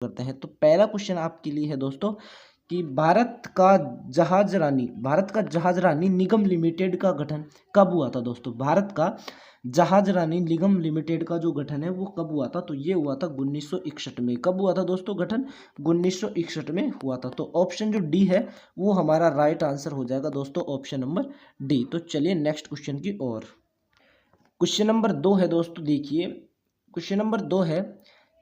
करते हैं। तो पहला क्वेश्चन आपके लिए है दोस्तों कि भारत का जहाज रानी निगम लिमिटेड का गठन कब हुआ था दोस्तों। भारत का जहाज रानी निगम लिमिटेड का जो गठन है वो कब हुआ था, तो ये हुआ था 1961 में। कब हुआ था दोस्तों गठन, 1961 में हुआ था। तो ऑप्शन जो डी है वो हमारा राइट आंसर हो जाएगा दोस्तों, ऑप्शन नंबर डी। तो चलिए नेक्स्ट क्वेश्चन की ओर। क्वेश्चन नंबर 2 है दोस्तों, देखिए क्वेश्चन नंबर 2 है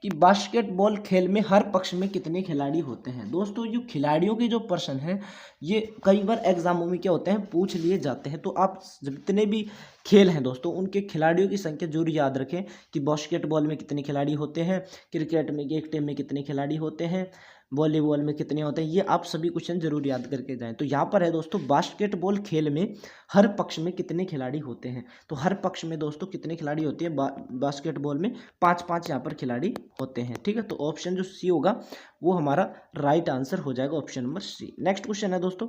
कि बास्केटबॉल खेल में हर पक्ष में कितने खिलाड़ी होते हैं। दोस्तों जो खिलाड़ियों के जो प्रश्न हैं ये कई बार एग्जामों में क्या होते हैं, पूछ लिए जाते हैं। तो आप जितने भी खेल हैं दोस्तों उनके खिलाड़ियों की संख्या जरूर याद रखें कि बास्केटबॉल में कितने खिलाड़ी होते हैं, क्रिकेट में एक टीम में कितने खिलाड़ी होते हैं, वॉलीबॉल में कितने होते हैं, ये आप सभी क्वेश्चन जरूर याद करके जाएं। तो यहाँ पर है दोस्तों बास्केटबॉल खेल में हर पक्ष में कितने खिलाड़ी होते हैं। तो हर पक्ष में दोस्तों कितने खिलाड़ी होते हैं, बास्केटबॉल में 5-5 यहाँ पर खिलाड़ी होते हैं। ठीक है, तो ऑप्शन जो सी होगा वो हमारा राइट आंसर हो जाएगा, option number C. Next question है दोस्तों,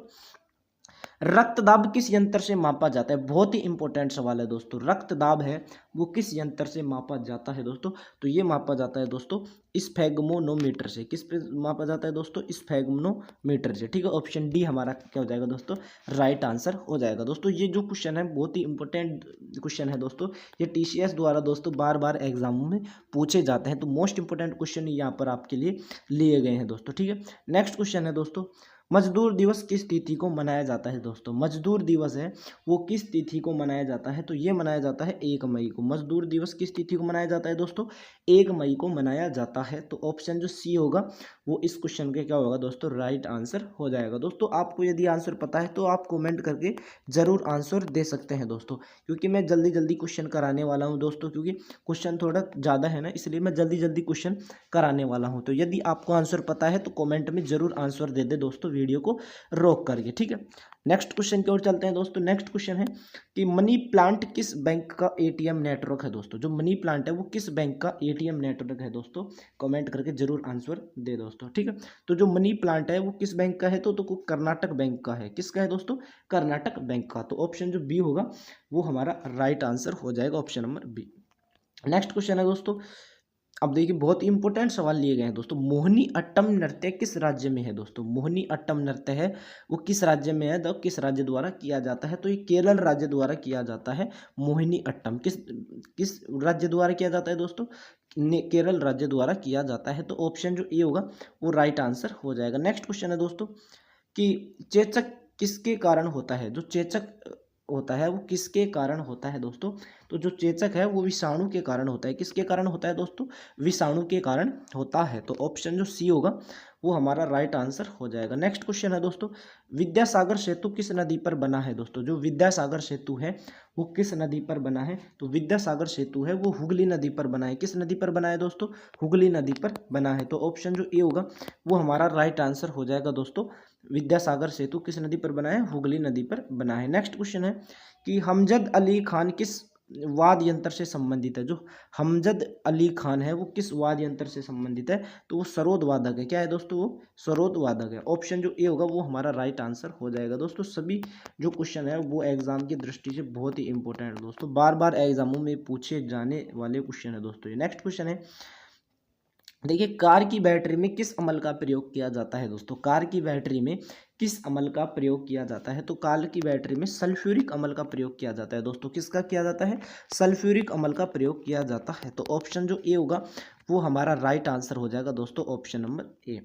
रक्तदाब किस यंत्र से मापा जाता है। बहुत ही इंपॉर्टेंट सवाल है दोस्तों, रक्तदाब है वो किस यंत्र से मापा जाता है दोस्तों, तो ये मापा जाता है दोस्तों स्फेग्मोनोमीटर से। किस पे मापा जाता है दोस्तों, स्फेग्मोनोमीटर से। ठीक है, ऑप्शन डी हमारा क्या हो जाएगा दोस्तों, राइट आंसर हो जाएगा। दोस्तों ये जो क्वेश्चन है बहुत ही इंपॉर्टेंट क्वेश्चन है दोस्तों, ये TCS द्वारा दोस्तों बार बार एग्जामों में पूछे जाते हैं। तो मोस्ट इंपॉर्टेंट क्वेश्चन यहाँ पर आपके लिए लिए गए हैं दोस्तों। ठीक है, नेक्स्ट क्वेश्चन है दोस्तों, मजदूर दिवस किस तिथि को मनाया जाता है दोस्तों। मजदूर दिवस है वो किस तिथि को मनाया जाता है, तो ये मनाया जाता है 1 मई को। मजदूर दिवस किस तिथि को मनाया जाता है दोस्तों, 1 मई को मनाया जाता है। तो ऑप्शन जो सी होगा वो इस क्वेश्चन के क्या होगा दोस्तों, राइट आंसर हो जाएगा। दोस्तों आपको यदि आंसर पता है तो आप कमेंट करके जरूर आंसर दे सकते हैं दोस्तों, क्योंकि मैं जल्दी जल्दी क्वेश्चन कराने वाला हूँ दोस्तों, क्योंकि क्वेश्चन थोड़ा ज़्यादा है ना, इसलिए मैं जल्दी जल्दी क्वेश्चन कराने वाला हूँ। तो यदि आपको आंसर पता है तो कमेंट में जरूर आंसर दे दे दोस्तों, वीडियो को रोक करके। ठीक है, नेक्स्ट क्वेश्चन की ओर चलते हैं दोस्तों। नेक्स्ट क्वेश्चन है कि मनी प्लांट किस बैंक का ATM नेटवर्क है दोस्तों। जो मनी प्लांट है वो किस बैंक का ATM नेटवर्क है दोस्तों, कमेंट करके जरूर आंसर दे दोस्तों। ठीक है, तो जो मनी प्लांट है वो किस बैंक का है, तो कर्नाटक बैंक का है। किसका है दोस्तों, कर्नाटक बैंक का। तो ऑप्शन जो बी होगा वो हमारा राइट आंसर हो जाएगा, option number B. Next question है दोस्तों, अब देखिए बहुत इंपॉर्टेंट सवाल लिए गए हैं दोस्तों, मोहिनी अट्टम नृत्य किस राज्य में है दोस्तों। मोहिनी अट्टम नृत्य है वो किस राज्य में है, तो किस राज्य द्वारा किया जाता है, तो ये केरल राज्य द्वारा किया जाता है। मोहिनी अट्टम किस किस राज्य द्वारा किया जाता है दोस्तों, केरल राज्य द्वारा किया जाता है। तो ऑप्शन जो ए होगा वो राइट आंसर हो जाएगा। नेक्स्ट क्वेश्चन है दोस्तों कि चेचक किसके कारण होता है। जो चेचक होता है वो किसके कारण होता है दोस्तों, तो जो चेचक है वो विषाणु के कारण होता है। किसके कारण होता है दोस्तों, विषाणु के कारण होता है। तो ऑप्शन जो सी होगा वो हमारा राइट आंसर हो जाएगा। नेक्स्ट क्वेश्चन है दोस्तों, विद्यासागर सेतु किस नदी पर बना है दोस्तों। जो विद्यासागर सेतु है वो किस नदी पर बना है, तो विद्यासागर सेतु है वो हुगली नदी पर बना है। किस नदी पर बना है दोस्तों, हुगली नदी पर बना है। तो ऑप्शन जो ए होगा वो हमारा राइट आंसर हो जाएगा दोस्तों, विद्यासागर सेतु किस नदी पर बना है, हुगली नदी पर बना है। नेक्स्ट क्वेश्चन है कि हमजद अली खान किस वाद्य यंत्र से संबंधित है। जो हमजद अली खान है वो किस वाद्य यंत्र से संबंधित है, तो वो सरोद वादक है। क्या है दोस्तों, वो सरोद वादक है। ऑप्शन जो ए होगा वो हमारा राइट आंसर हो जाएगा। दोस्तों सभी जो क्वेश्चन है वो एग्जाम की दृष्टि से बहुत ही इंपॉर्टेंट है दोस्तों, बार बार एग्जामों में पूछे जाने वाले क्वेश्चन है दोस्तों। नेक्स्ट क्वेश्चन है, देखिए कार की बैटरी में किस अमल का प्रयोग किया जाता है दोस्तों। कार की बैटरी में किस अमल का प्रयोग किया जाता है, तो कार की बैटरी में सल्फ्यूरिक अमल का प्रयोग किया जाता है दोस्तों। किसका किया जाता है, सल्फ्यूरिक अमल का प्रयोग किया जाता है। तो ऑप्शन जो ए होगा वो हमारा राइट आंसर हो जाएगा दोस्तों, option number A.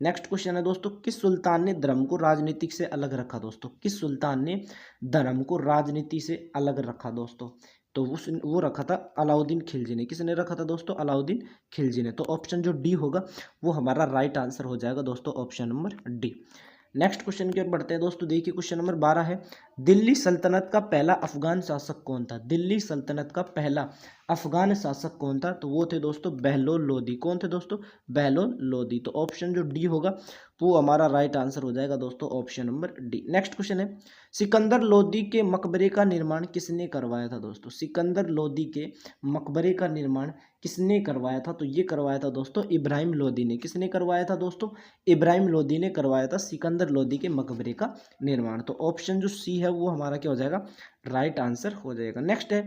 Next question है दोस्तों, किस सुल्तान ने धर्म को राजनीति से अलग रखा दोस्तों। किस सुल्तान ने धर्म को राजनीति से अलग रखा दोस्तों, तो वो रखा था अलाउद्दीन खिलजी ने। किसने रखा था दोस्तों, अलाउद्दीन खिलजी ने। तो ऑप्शन जो डी होगा वो हमारा राइट आंसर हो जाएगा दोस्तों, option number D. Next question की ओर बढ़ते हैं दोस्तों। देखिए क्वेश्चन नंबर 12 है, दिल्ली सल्तनत का पहला अफगान शासक कौन था। दिल्ली सल्तनत का पहला अफगान शासक कौन था, तो वो थे दोस्तों बहलोल लोदी। कौन थे दोस्तों, बहलोल लोदी। तो ऑप्शन जो डी होगा वो हमारा राइट आंसर हो जाएगा दोस्तों, option number D. Next question है, सिकंदर लोदी के मकबरे का निर्माण किसने करवाया था दोस्तों। सिकंदर लोदी के मकबरे का निर्माण किसने करवाया था, तो ये करवाया था दोस्तों इब्राहिम लोदी ने। किसने करवाया था दोस्तों, इब्राहिम लोदी ने करवाया था सिकंदर लोदी के मकबरे का निर्माण। तो ऑप्शन जो सी है वो हमारा क्या हो जाएगा, राइट आंसर हो जाएगा। नेक्स्ट है,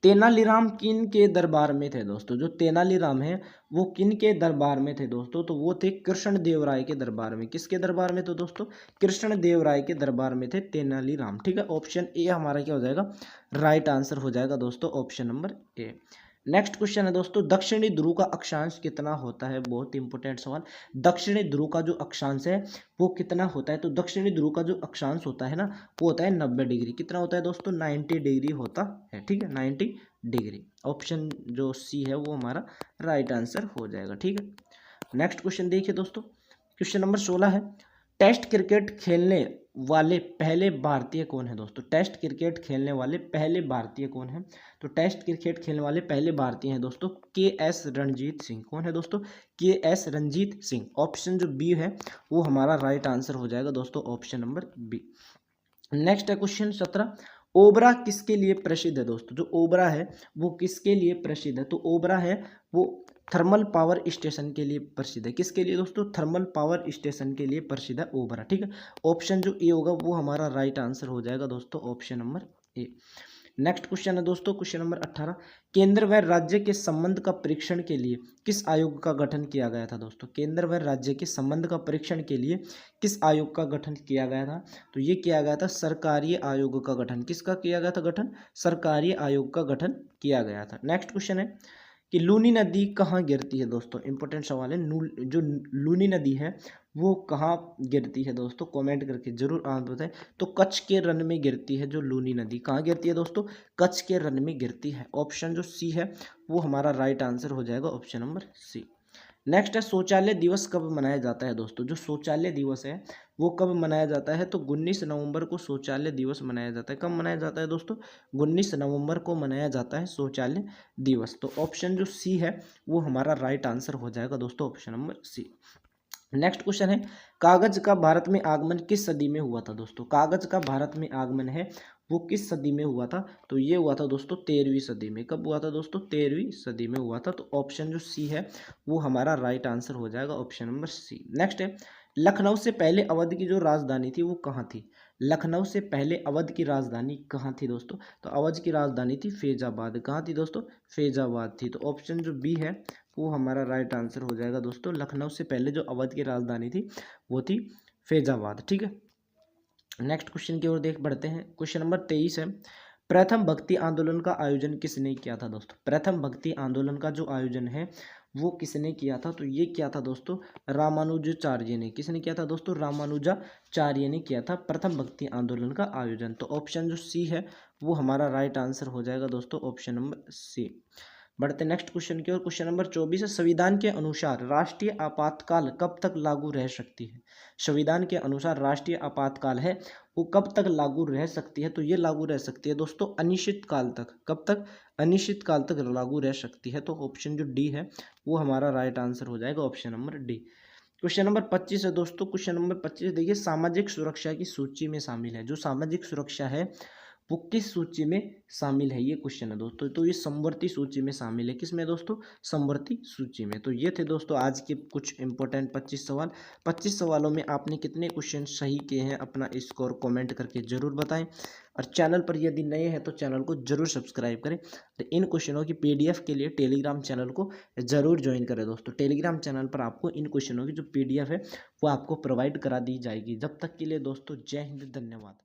तेनालीराम किन के दरबार में थे दोस्तों? जो तेनालीराम है वो किन के दरबार में थे दोस्तों? तो वो थे कृष्ण देव राय के दरबार में। किसके दरबार में? तो दोस्तों कृष्ण देव राय के दरबार में थे तेनालीराम। ठीक है, ऑप्शन ए हमारा क्या हो जाएगा? राइट आंसर हो जाएगा दोस्तों, option number A. Next question है दोस्तों, दक्षिणी ध्रुव का अक्षांश कितना होता है? बहुत इंपॉर्टेंट सवाल। दक्षिणी ध्रुव का जो अक्षांश है वो कितना होता है? तो दक्षिणी ध्रुव का जो अक्षांश होता है ना वो होता है 90 डिग्री। कितना होता है दोस्तों? 90 डिग्री होता है। ठीक है, 90 डिग्री। ऑप्शन जो सी है वो हमारा राइट आंसर हो जाएगा। ठीक है, नेक्स्ट क्वेश्चन देखिए दोस्तों, क्वेश्चन नंबर 16 है, टेस्ट क्रिकेट खेलने वाले पहले भारतीय कौन है दोस्तों? टेस्ट क्रिकेट खेलने वाले पहले भारतीय कौन है? तो टेस्ट क्रिकेट खेलने वाले पहले भारतीय हैं दोस्तों के एस रणजीत सिंह। कौन है दोस्तों? के एस रणजीत सिंह। ऑप्शन जो बी है वो हमारा राइट आंसर हो जाएगा दोस्तों, ऑप्शन नंबर बी। नेक्स्ट है क्वेश्चन 17, ओबरा किसके लिए प्रसिद्ध है दोस्तों? जो ओबरा है वो किसके लिए प्रसिद्ध है? तो ओबरा है वो थर्मल पावर स्टेशन के लिए प्रसिद्ध है। किसके लिए दोस्तों? थर्मल पावर स्टेशन के लिए प्रसिद्ध है ओबरा। ठीक है, ऑप्शन जो ए होगा वो हमारा राइट आंसर हो जाएगा दोस्तों, option number A. Next question है दोस्तों, क्वेश्चन नंबर 18, केंद्र व राज्य के संबंध का परीक्षण के लिए किस आयोग का गठन किया गया था दोस्तों? केंद्र व राज्य के संबंध का परीक्षण के लिए किस आयोग का गठन किया गया था? तो ये किया गया था सरकारी आयोग का गठन। किसका किया गया था गठन? सरकारी आयोग का गठन किया गया था। नेक्स्ट क्वेश्चन है कि लूनी नदी कहाँ गिरती है दोस्तों? इंपॉर्टेंट सवाल है। जो लूनी नदी है वो कहाँ गिरती है दोस्तों? कमेंट करके जरूर आप बताएं। तो कच्छ के रन में गिरती है जो लूनी नदी। कहाँ गिरती है दोस्तों? कच्छ के रन में गिरती है। ऑप्शन जो सी है वो हमारा राइट आंसर हो जाएगा, ऑप्शन नंबर सी। नेक्स्ट है शौचालय दिवस कब मनाया जाता है दोस्तों? जो शौचालय दिवस है वो कब मनाया जाता है? तो 19 नवंबर को शौचालय दिवस मनाया जाता है। कब मनाया जाता है दोस्तों? 19 नवंबर को मनाया जाता है शौचालय दिवस। तो ऑप्शन जो सी है वो हमारा राइट आंसर हो जाएगा दोस्तों, option number C. Next question है, कागज का भारत में आगमन किस सदी में हुआ था दोस्तों? कागज का भारत में आगमन है वो किस सदी में हुआ था? तो ये हुआ था दोस्तों 13वीं सदी में। कब हुआ था दोस्तों? 13वीं सदी में हुआ था। तो ऑप्शन जो सी है वो हमारा राइट आंसर हो जाएगा, ऑप्शन नंबर सी। नेक्स्ट है, लखनऊ से पहले अवध की जो राजधानी थी वो कहाँ थी? लखनऊ से पहले अवध की राजधानी कहाँ थी दोस्तों? तो अवध की राजधानी थी फैजाबाद। कहाँ थी दोस्तों? फैजाबाद थी। तो ऑप्शन जो बी है वो हमारा राइट आंसर हो जाएगा दोस्तों। लखनऊ से पहले जो अवध की राजधानी थी वो थी फैजाबाद। ठीक है, नेक्स्ट क्वेश्चन की ओर देख बढ़ते हैं। क्वेश्चन नंबर 23 है, प्रथम भक्ति आंदोलन का आयोजन किसने किया था दोस्तों? प्रथम भक्ति आंदोलन का जो आयोजन है वो किसने किया था? तो ये किया था दोस्तों रामानुजाचार्य ने। किसने किया था दोस्तों? रामानुजाचार्य ने किया था प्रथम भक्ति आंदोलन का आयोजन। तो ऑप्शन जो सी है वो हमारा राइट आंसर हो जाएगा दोस्तों, ऑप्शन नंबर सी। बढ़ते नेक्स्ट क्वेश्चन की ओर। क्वेश्चन नंबर 24 है, संविधान के अनुसार राष्ट्रीय आपातकाल कब तक लागू रह सकती है? संविधान के अनुसार राष्ट्रीय आपातकाल है वो कब तक लागू रह सकती है? तो ये लागू रह सकती है दोस्तों अनिश्चित काल तक। कब तक? अनिश्चित काल तक लागू रह सकती है। तो ऑप्शन जो डी है वो हमारा राइट आंसर हो जाएगा, option number D. Question number 25 है दोस्तों, क्वेश्चन नंबर 25 देखिए, सामाजिक सुरक्षा की सूची में शामिल है। जो सामाजिक सुरक्षा है वो किस सूची में शामिल है? ये क्वेश्चन है दोस्तों। तो ये समवर्ती सूची में शामिल है। किसमें दोस्तों? समवर्ती सूची में। तो ये थे दोस्तों आज के कुछ इंपॉर्टेंट 25 सवाल। 25 सवालों में आपने कितने क्वेश्चन सही किए हैं अपना स्कोर कमेंट करके जरूर बताएं। और चैनल पर यदि नए हैं तो चैनल को जरूर सब्सक्राइब करें। तो इन क्वेश्चनों की पीडीएफ के लिए टेलीग्राम चैनल को जरूर ज्वाइन करें दोस्तों। टेलीग्राम चैनल पर आपको इन क्वेश्चनों की जो पीडीएफ है वो आपको प्रोवाइड करा दी जाएगी। जब तक के लिए दोस्तों जय हिंद, धन्यवाद।